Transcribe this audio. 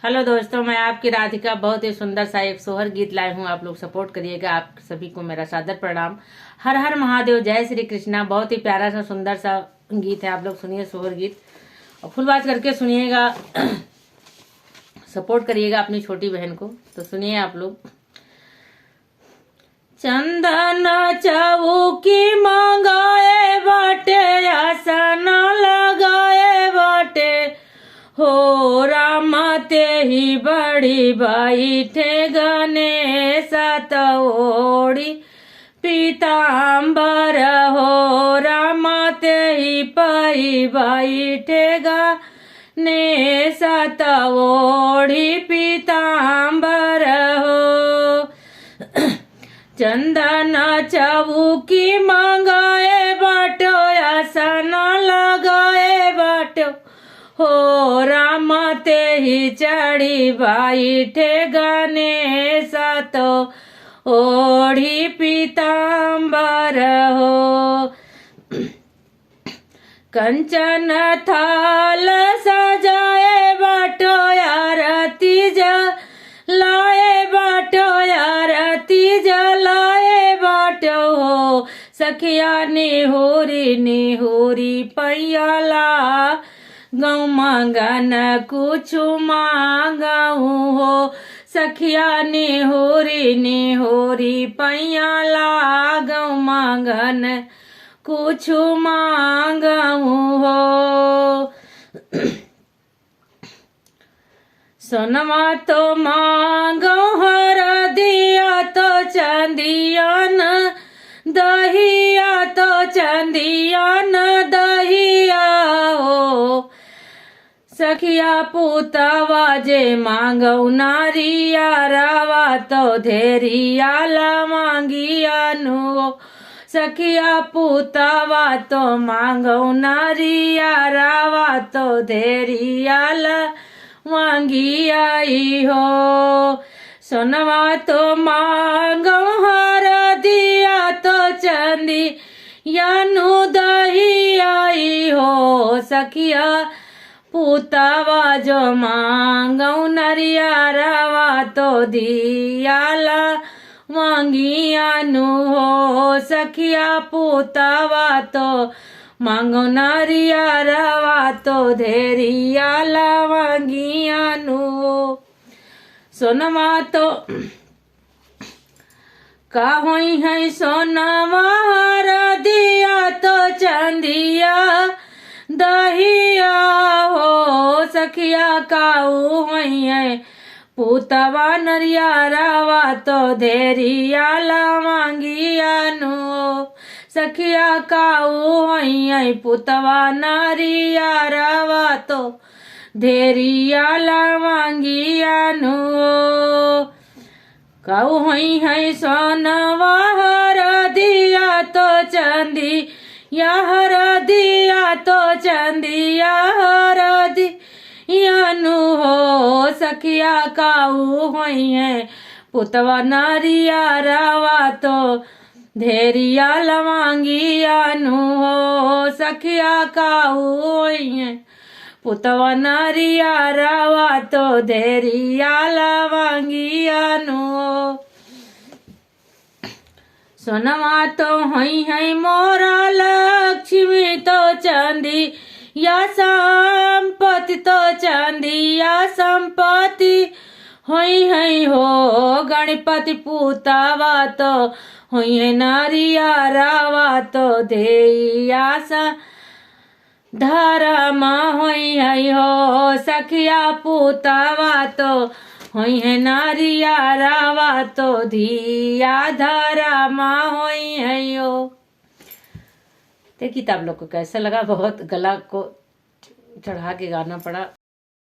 Hello दोस्तों, मैं आपकी राधिका बहुत ही सुंदर सा एक सोहर गीत लाई हूँ। आप लोग सपोर्ट करिएगा। आप सभी को मेरा सादर प्रणाम। हर हर महादेव, जय श्री कृष्णा। बहुत ही प्यारा सा सुंदर सा गीत है। आप लोग सुनिए सोहर गीत और फुल आवाज करके सुनिएगा। सपोर्ट करिएगा अपनी छोटी बहन को। तो सुनिए आप लोग। चंदन चौकी मंगाए बाटे, आसन लगाए बाटे, हो राम ते ही बड़ी बैठे गणेश तोड़ी पीताम्बर, हो राम ते ही पई बैठे गणेश तोड़ी पीताम्बर हो। चंदन चौकी मंगाए बाटो, आसन लगाए बाटो, हो राम ते ही चढ़ी बैठे गणेश तो ओढ़ी पीताम्बर हो। कंचन थाल सजाए बाटो, आरती जलाए बाटो, आरती जलाए बाटो, हो सखिया निहोरी निहोरी पैयाला गौ मंगन कुछ मांगऊ, हो सखिया निहोरी निहोरी पैयाला गौ मंगन कुछ मांगऊ हो। सोनमा तो मांगो हर दिया तो चंदियन दहिया, तो चंदियन दहिया हो सखिया पुतवा जे मांगौ नारिया रावा, तो धेरिया ला मांगिया नु सखिया पुतवा तो मांगौ नारिया रावा, तो धेरिया ला मांगिया हो। सोनवा तो मांगौ हर दिया, तो चंदी यानु दहिया हो सखिया पुतवा जो मांगौ नरिया रावा, तो दियाला मांगिया नु हो सखिया पुतवा तो मांगो नरिया रावा, तो धेरियाला मांगिया नु हो। सोनमा तो का होई है सोनवा हर दिया, तो चंदिया दहिया हो सखिया काऊ होई है पुतवा नरिया रावा, तो धेरियाला मांगिया नु सखिया काऊ होई है पुतवा नरिया रावा, तो धेरियाला मांगिया नु काऊ होई है सोनवा हर दिया, तो चंदी या हर दिया, तो चंदिया हर दिया नु हो सखिया काऊ होई है पुतवा नारिया रावा, तो धेरियाला मांगिया नु हो सखिया काऊ होई है पुतवा नारिया रावा, तो धेरियाला मांगिया नु हो। सोनमा तो होई है मोरा लक्ष्मी, तो चंदी या संपत्ति, तो चंदी या संपत्ति होई है हो गणपति पुतवा, तो होई है नारिया रावा, तो देया सा धर्म होई है हो सखिया पुतवा, तो होई है नारिया रावा, तो धिया धर्म होई है हो। देखिए आप लोग को कैसा लगा। बहुत गला को चढ़ा के गाना पड़ा।